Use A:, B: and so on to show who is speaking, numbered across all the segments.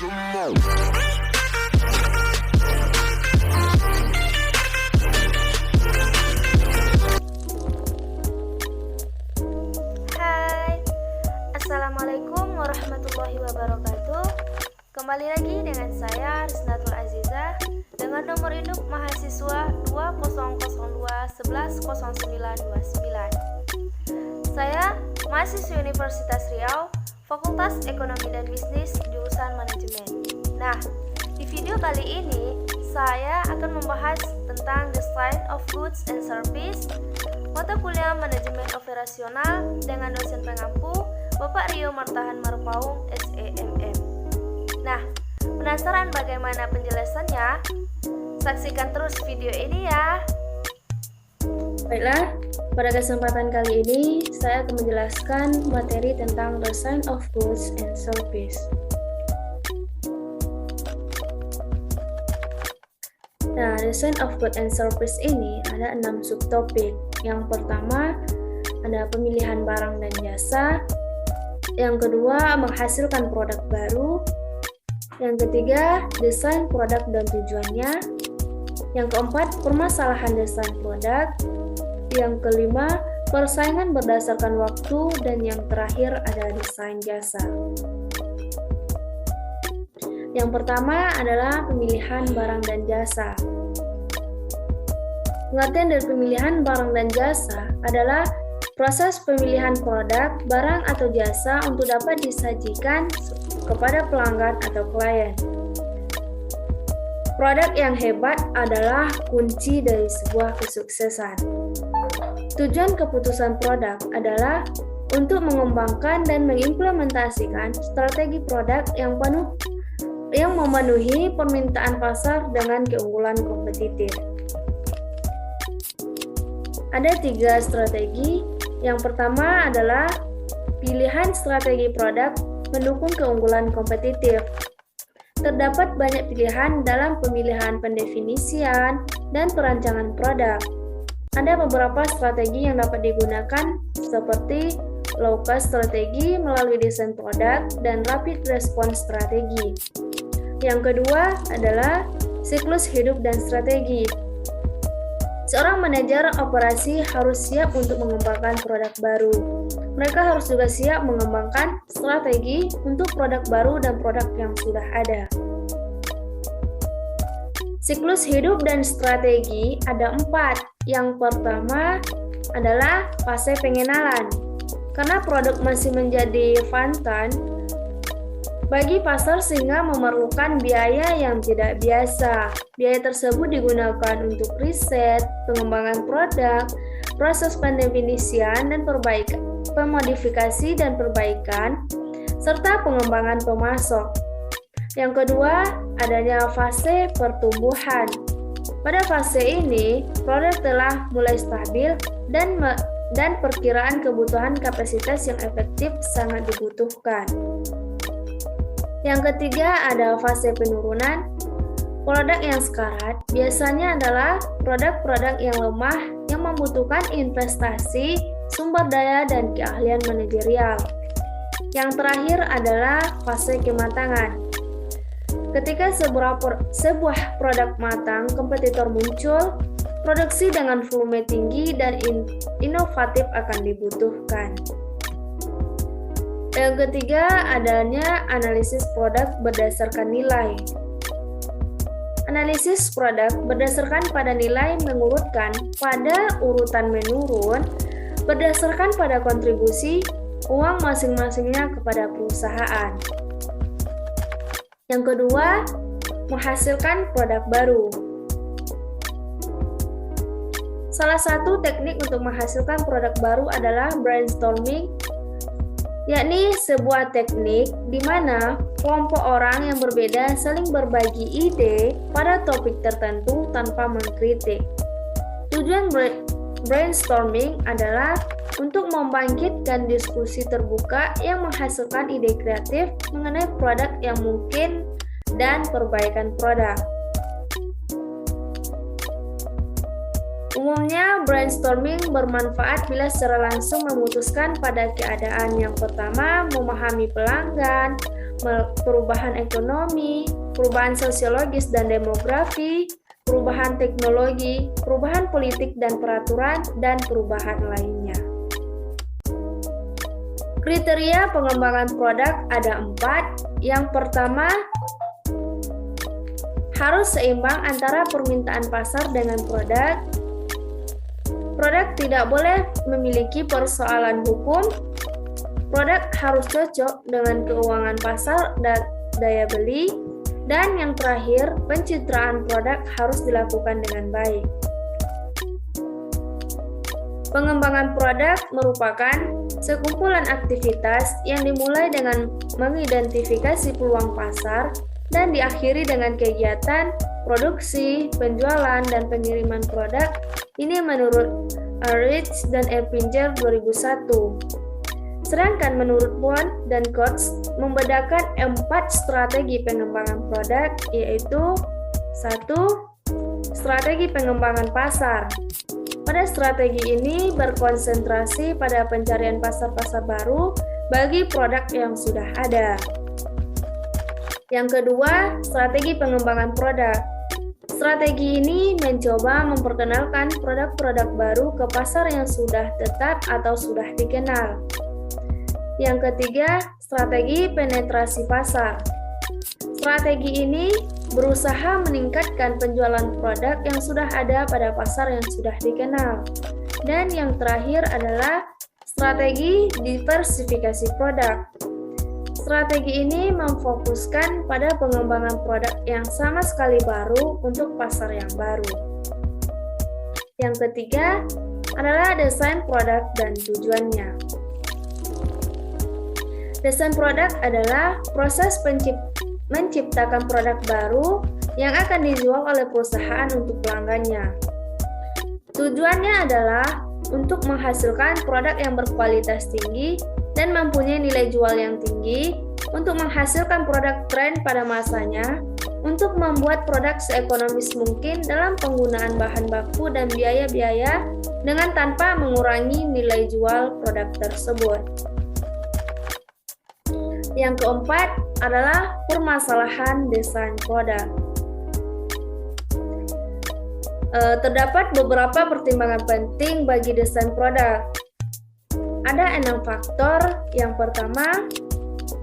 A: Hai, Assalamualaikum warahmatullahi wabarakatuh. Kembali lagi dengan saya Risnatul Azizah dengan nomor induk mahasiswa 2002110929. Saya mahasiswa Universitas Riau, Fakultas Ekonomi dan Bisnis, jurusan Manajemen. Nah, di video kali ini saya akan membahas tentang Design of Goods and Service, mata kuliah Manajemen Operasional dengan dosen pengampu Bapak Rio Martahan Marpaung, SEMM. Nah, penasaran bagaimana penjelasannya? Saksikan terus video ini ya.
B: Baiklah, pada kesempatan kali ini saya akan menjelaskan materi tentang Design of Goods and Service. Nah, Design of Goods and Service ini ada 6 subtopik. Yang pertama, ada pemilihan barang dan jasa. Yang kedua, menghasilkan produk baru. Yang ketiga, desain produk dan tujuannya. Yang keempat, permasalahan desain produk. Yang kelima, persaingan berdasarkan waktu. Dan yang terakhir ada desain jasa. Yang pertama adalah pemilihan barang dan jasa. Pengertian dari pemilihan barang dan jasa adalah proses pemilihan produk, barang atau jasa untuk dapat disajikan kepada pelanggan atau klien. Produk yang hebat adalah kunci dari sebuah kesuksesan. Tujuan keputusan produk adalah untuk mengembangkan dan mengimplementasikan strategi produk yang memenuhi permintaan pasar dengan keunggulan kompetitif. Ada 3 strategi. Yang pertama adalah pilihan strategi produk mendukung keunggulan kompetitif. Terdapat banyak pilihan dalam pemilihan pendefinisian dan perancangan produk. Ada beberapa strategi yang dapat digunakan seperti low cost strategi melalui desain produk dan rapid response strategi. Yang kedua adalah siklus hidup dan strategi. Seorang manajer operasi harus siap untuk mengembangkan produk baru. Mereka harus juga siap mengembangkan strategi untuk produk baru dan produk yang sudah ada. Siklus hidup dan strategi ada 4. Yang pertama adalah fase pengenalan. Karena produk masih menjadi funtan bagi pasar sehingga memerlukan biaya yang tidak biasa. Biaya tersebut digunakan untuk riset, pengembangan produk, proses pendefinisian dan perbaikan, pemodifikasi dan perbaikan, serta pengembangan pemasok. Yang kedua, adanya fase pertumbuhan. Pada fase ini, produk telah mulai stabil dan perkiraan kebutuhan kapasitas yang efektif sangat dibutuhkan. Yang ketiga ada fase penurunan. Produk yang sekarat biasanya adalah produk-produk yang lemah yang membutuhkan investasi, sumber daya, dan keahlian manajerial. Yang terakhir adalah fase kematangan. Ketika sebuah produk matang, kompetitor muncul, produksi dengan volume tinggi dan inovatif akan dibutuhkan. Yang ketiga, adanya analisis produk berdasarkan nilai. Analisis produk berdasarkan pada nilai mengurutkan pada urutan menurun berdasarkan pada kontribusi uang masing-masingnya kepada perusahaan. Yang kedua, menghasilkan produk baru. Salah satu teknik untuk menghasilkan produk baru adalah brainstorming, yakni sebuah teknik di mana kelompok orang yang berbeda saling berbagi ide pada topik tertentu tanpa mengkritik. Tujuan brainstorming adalah untuk membangkitkan diskusi terbuka yang menghasilkan ide kreatif mengenai produk yang mungkin dan perbaikan produk. Umumnya, brainstorming bermanfaat bila secara langsung memutuskan pada keadaan yang pertama, memahami pelanggan, perubahan ekonomi, perubahan sosiologis dan demografi, perubahan teknologi, perubahan politik dan peraturan, dan perubahan lainnya. Kriteria pengembangan produk ada 4. Yang pertama, harus seimbang antara permintaan pasar dengan produk. Produk tidak boleh memiliki persoalan hukum. Produk harus cocok dengan keuangan pasar dan daya beli. Dan yang terakhir, pencitraan produk harus dilakukan dengan baik. Pengembangan produk merupakan sekumpulan aktivitas yang dimulai dengan mengidentifikasi peluang pasar dan diakhiri dengan kegiatan produksi, penjualan, dan pengiriman produk. Ini menurut Rich dan Eppinger 2001. Sedangkan menurut Bond dan Coates membedakan 4 strategi pengembangan produk, yaitu 1. Strategi pengembangan pasar. Pada strategi ini berkonsentrasi pada pencarian pasar-pasar baru bagi produk yang sudah ada. Yang kedua, strategi pengembangan produk. Strategi ini mencoba memperkenalkan produk-produk baru ke pasar yang sudah tetap atau sudah dikenal. Yang ketiga, strategi penetrasi pasar. Strategi ini berusaha meningkatkan penjualan produk yang sudah ada pada pasar yang sudah dikenal. Dan yang terakhir adalah strategi diversifikasi produk. Strategi ini memfokuskan pada pengembangan produk yang sama sekali baru untuk pasar yang baru. Yang ketiga adalah desain produk dan tujuannya. Desain produk adalah proses menciptakan produk baru yang akan dijual oleh perusahaan untuk pelanggannya. Tujuannya adalah untuk menghasilkan produk yang berkualitas tinggi dan mempunyai nilai jual yang tinggi, untuk menghasilkan produk tren pada masanya, untuk membuat produk seekonomis mungkin dalam penggunaan bahan baku dan biaya-biaya dengan tanpa mengurangi nilai jual produk tersebut. Yang keempat adalah permasalahan desain produk. Terdapat beberapa pertimbangan penting bagi desain produk. Ada 6 faktor. Yang pertama,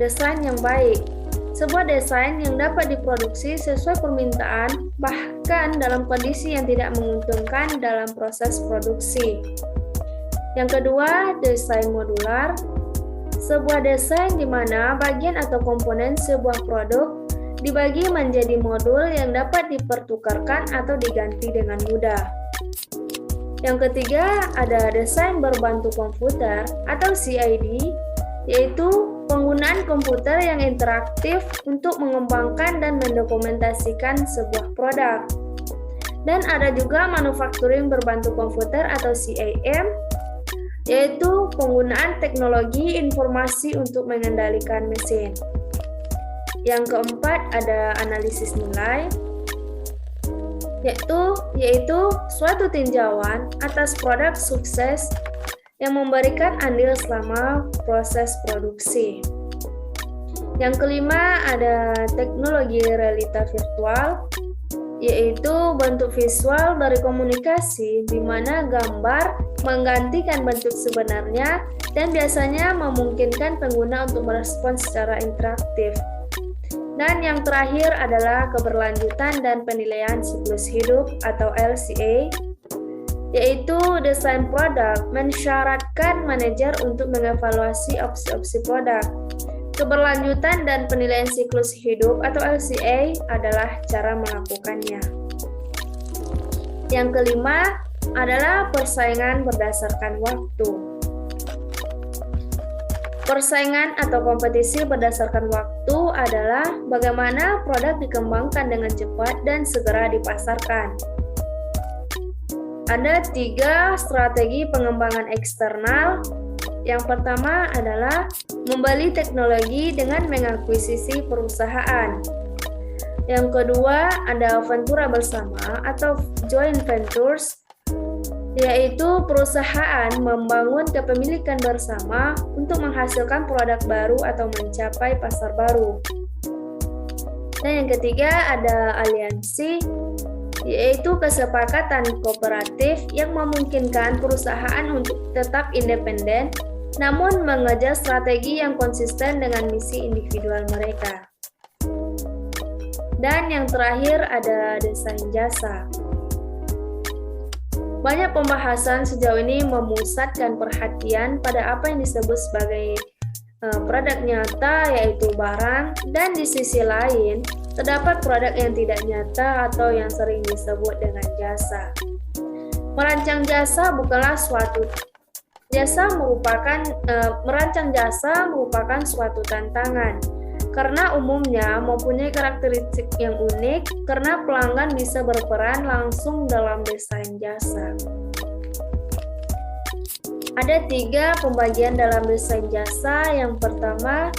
B: desain yang baik. Sebuah desain yang dapat diproduksi sesuai permintaan, bahkan dalam kondisi yang tidak menguntungkan dalam proses produksi. Yang kedua, desain modular. Sebuah desain di mana bagian atau komponen sebuah produk dibagi menjadi modul yang dapat dipertukarkan atau diganti dengan mudah. Yang ketiga, ada desain berbantu komputer atau CAD, yaitu penggunaan komputer yang interaktif untuk mengembangkan dan mendokumentasikan sebuah produk. Dan ada juga manufacturing berbantu komputer atau CAM, yaitu penggunaan teknologi informasi untuk mengendalikan mesin. Yang keempat ada analisis nilai, yaitu suatu tinjauan atas produk sukses yang memberikan andil selama proses produksi. Yang kelima ada teknologi realita virtual, yaitu bentuk visual dari komunikasi di mana gambar menggantikan bentuk sebenarnya dan biasanya memungkinkan pengguna untuk merespons secara interaktif. Dan yang terakhir adalah keberlanjutan dan penilaian siklus hidup atau LCA, yaitu desain produk mensyaratkan manajer untuk mengevaluasi opsi-opsi produk. Keberlanjutan dan penilaian siklus hidup atau LCA adalah cara melakukannya. Yang kelima adalah persaingan berdasarkan waktu. Persaingan atau kompetisi berdasarkan waktu adalah bagaimana produk dikembangkan dengan cepat dan segera dipasarkan. Ada 3 strategi pengembangan eksternal. Yang pertama adalah membeli teknologi dengan mengakuisisi perusahaan. Yang kedua ada ventura bersama atau joint ventures. yaitu perusahaan membangun kepemilikan bersama untuk menghasilkan produk baru atau mencapai pasar baru. Dan yang ketiga ada aliansi, yaitu kesepakatan kooperatif yang memungkinkan perusahaan untuk tetap independen namun mengejar strategi yang konsisten dengan misi individual mereka. Dan yang terakhir ada desain jasa. Banyak pembahasan sejauh ini memusatkan perhatian pada apa yang disebut sebagai produk nyata, yaitu barang, dan di sisi lain terdapat produk yang tidak nyata atau yang sering disebut dengan jasa. Merancang jasa bukanlah merancang jasa merupakan suatu tantangan karena umumnya mempunyai karakteristik yang unik karena pelanggan bisa berperan langsung dalam desain jasa. Ada 3 pembagian dalam desain jasa. Yang pertama,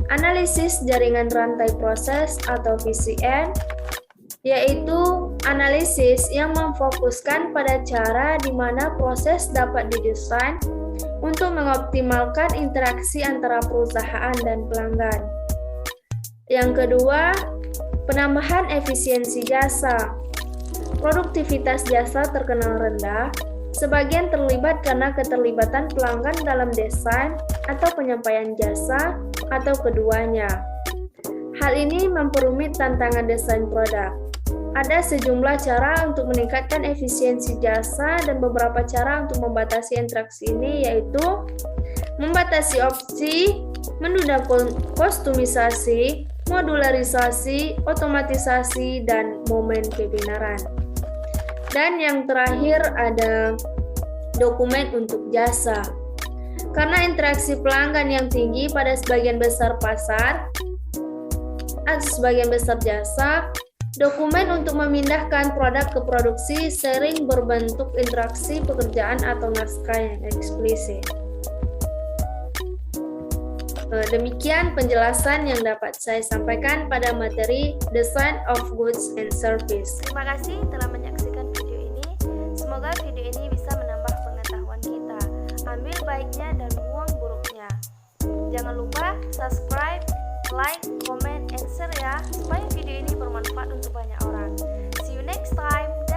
B: analisis jaringan rantai proses atau VCN, yaitu analisis yang memfokuskan pada cara di mana proses dapat didesain untuk mengoptimalkan interaksi antara perusahaan dan pelanggan. Yang kedua, penambahan efisiensi jasa. Produktivitas jasa terkenal rendah, sebagian terlibat karena keterlibatan pelanggan dalam desain atau penyampaian jasa atau keduanya. Hal ini memperumit tantangan desain produk. Ada sejumlah cara untuk meningkatkan efisiensi jasa dan beberapa cara untuk membatasi interaksi ini, yaitu membatasi opsi, menunda kostumisasi, modularisasi, otomatisasi, dan momen kebenaran. Dan yang terakhir ada dokumen untuk jasa. Karena interaksi pelanggan yang tinggi pada sebagian besar pasar atau sebagian besar jasa, dokumen untuk memindahkan produk ke produksi sering berbentuk interaksi pekerjaan atau naskah yang eksplisit. Demikian penjelasan yang dapat saya sampaikan pada materi Design of Goods and Service.
A: Terima kasih telah menyaksikan video ini. Semoga video ini bisa menambah pengetahuan kita. Ambil baiknya dan buang buruknya. Jangan lupa subscribe, like, comment, and share ya, supaya video ini bermanfaat untuk banyak orang. See you next time.